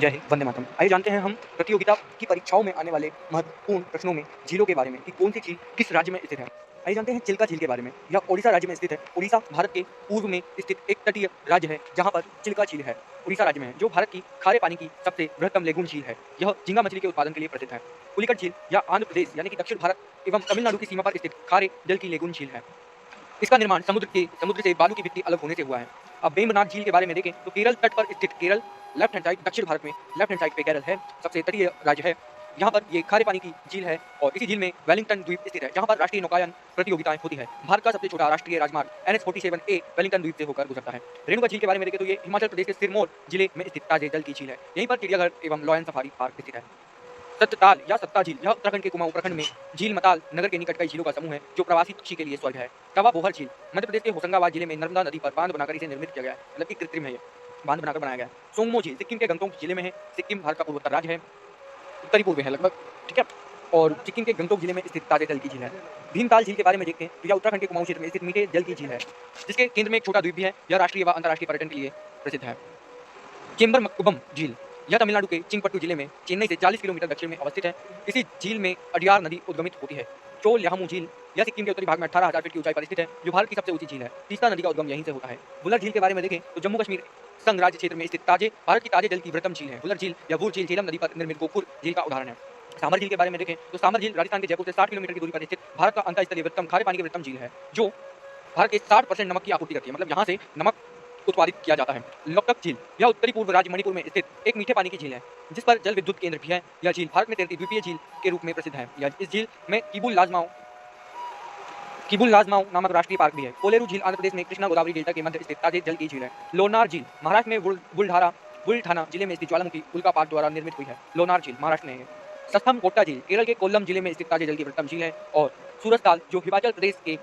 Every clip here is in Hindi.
जय हिंद, वंदे मातरम। आइए जानते हैं हम प्रतियोगिता की परीक्षाओं में आने वाले महत्वपूर्ण प्रश्नों में झीलों के बारे में कि कौन सी झील किस राज्य में स्थित है। आइए जानते हैं चिल्का झील के बारे में। यह ओडिशा राज्य में स्थित है। ओडिशा भारत के पूर्व में स्थित एक तटीय राज्य है जहाँ पर चिल्का झील है। ओडिशा राज्य में है, जो भारत की खारे पानी की सबसे बृहत्तम लेगून झील है। यह झींगा मछली के उत्पादन के लिए प्रसिद्ध है। पुलिकट झील या आंध्र प्रदेश यानी कि दक्षिण भारत एवं तमिलनाडु की सीमा पर स्थित खारे जल की लेगून झील है। इसका निर्माण समुद्र से बालू की भित्ति अलग होने से हुआ है। अब वेम्बनाथ झील के बारे में देखें तो केरल तट पर स्थित केरल लेफ्ट हैंड साइड, दक्षिण भारत में लेफ्ट हैंड साइड पे केरल है, सबसे तटीय राज्य है। यहाँ पर ये खारे पानी की झील है और इसी झील में वेलिंगटन द्वीप स्थित है, जहाँ पर राष्ट्रीय नौकायन प्रतियोगिताएं होती है। भारत का सबसे छोटा राष्ट्रीय राजमार्ग NH-47A वेलिंगटन द्वीप से होकर गुजरता है। रेणुका झील के बारे में देखें तो ये हिमाचल प्रदेश के सिरमौर जिले में स्थित ताजे जल की झील है। यहीं पर चिड़ियाघर एवं लॉयन सफारी पार्क स्थित है। सत्ताल या सत्ता झील यह उत्तराखंड के कुमाऊं प्रखंड में झील मताल नगर के निकट कई झीलों का समूह है, जो प्रवासी पक्षी के लिए स्वर्ग है। तवा बोहर झील मध्य प्रदेश के होशंगाबाद जिले में नर्मदा नदी पर बांध बनाकर इसे निर्मित किया गया है, मतलब कि कृत्रिम है, ये बांध बनाकर बनाया गया है। सोंगमो झील सिक्किम के गंगटोक जिले में है। सिक्किम भारत का पूर्वोत्तर राज्य है, उत्तरी पूर्व है लगभग, ठीक है। और सिक्किम के गंगटोक जिले में स्थित ताजे जल की झील है। भीमताल झील के बारे में देखते हैं तो यह उत्तराखंड के कुमाऊं क्षेत्र में स्थित मीठे जल की झील है, जिसके केंद्र में एक छोटा द्वीप भी है। यह राष्ट्रीय व अंतर्राष्ट्रीय पर्यटन के लिए प्रसिद्ध है। चेंबर मक्कुबम झील यह तमिलनाडु के चिंगपट्टू जिले में चेन्नई से 40 किलोमीटर दक्षिण में अवस्थित है। इसी झील में अडियार नदी उद्गमित होती है। चोल यामू झील यह सिक्किम के उत्तरी भाग में 18,000 फीट की ऊंचाई पर स्थित है, जो भारत की सबसे ऊंची झील है। तीस्ता नदी का उद्गम यहीं से होता है। बुलर झील के बारे में देखें तो जम्मू कश्मीर संघ राज्य क्षेत्र में स्थित भारत की ताजे जल की वृहत्तम झील है। बुलर झील या वूर झील झेलम नदी पर निर्मित गोपुर झील का उदाहरण है। सामर झील के बारे में देखें तो सामर झील राजस्थान के जयपुर से 60 किलोमीटर की दूरी पर स्थित भारत का अंतःस्थलीय वृहत्तम खारे पानी की वृहत्तम झील है, जो भारत के 60% नमक की आपूर्ति करती है, मतलब यहाँ से नमक उत्पादित किया जाता है। लोकटक झील यह उत्तरी पूर्व राज्य मणिपुर में स्थित एक मीठे पानी की झील है, जिस पर जल विद्युत केंद्र भी है। यह झील भारत में तैरती द्वीपीय झील के रूप में प्रसिद्ध है। इस झील में किबुल लाजमाओ नामक राष्ट्रीय पार्क भी है। कोलेरू झील आंध्र प्रदेश में कृष्णा गोदावरी डेल्टा के मध्य स्थित ताजे जल की झील है। लोनार झील महाराष्ट्र में बुलढाना जिले में स्थित ज्वालामुखी उल्कापात द्वारा निर्मित हुई है। लोनार झील महाराष्ट्र में है। सस्थम कोट्टा झील केरल के कोल्लम जिले में स्थित ताजे जल की वृहत्तम झील है। और सूरजताल जो हिमाचल प्रदेश के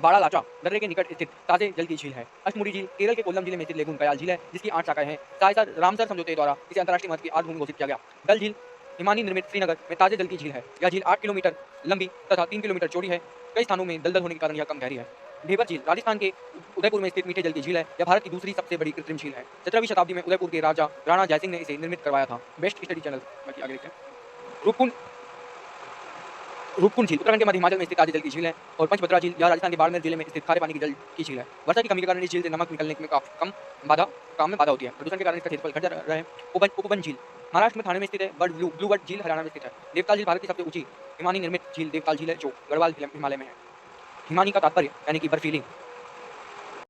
बाड़ालाचा दर्रे के निकट स्थित ताजे जल की झील है। अष्टमुड़ी झील केरल के कोल्लम जिले में स्थित लेगुन कयाल झील है, जिसकी 8 शाखाएं हैं। सायसर रामसर समझौते द्वारा इसे अंतर्राष्ट्रीय महत्व की आर्द्रभूमि घोषित किया गया। डल झील हिमानी निर्मित श्रीनगर में ताजे जल की झील है। यह झील 8 किलोमीटर लंबी तथा 3 किलोमीटर चौड़ी है। कई स्थानों में दलदल होने के कारण यह कम गहरी है। ढेबर झील राजस्थान के उदयपुर में स्थित मीठे जल की झील है। यह भारत की दूसरी सबसे बड़ी कृत्रिम झील है। 17वीं शताब्दी में उदयपुर के राजा राणा जयसिंह ने इसे निर्मित करवाया था। बेस्ट स्टडी चैनल, बाकी आगे देखते हैं। रूपकुंड झील उत्तराखंड के मध्य हिमाचल में स्थित ताजे जल की झील है। और पंचभद्रा झील यह राजस्थान के बाड़मेर जिले में स्थित खारे पानी की जल की झील है। वर्षा की कमी के कारण इस झील से नमक निकलने में काम में बाधा होती है। प्रदूषण के कारण इसका क्षेत्रफल घट रहा है। उपवन झील महाराष्ट्र में थाने में स्थित है। ब्लू बर्ड झील हरियाणा में स्थित है। देवताल झील भारत की सबसे ऊंची हिमानी निर्मित झील देवताल झील है, जो गढ़वाल हिमालय में है। हिमानी का तात्पर्य यानी कि बर्फीली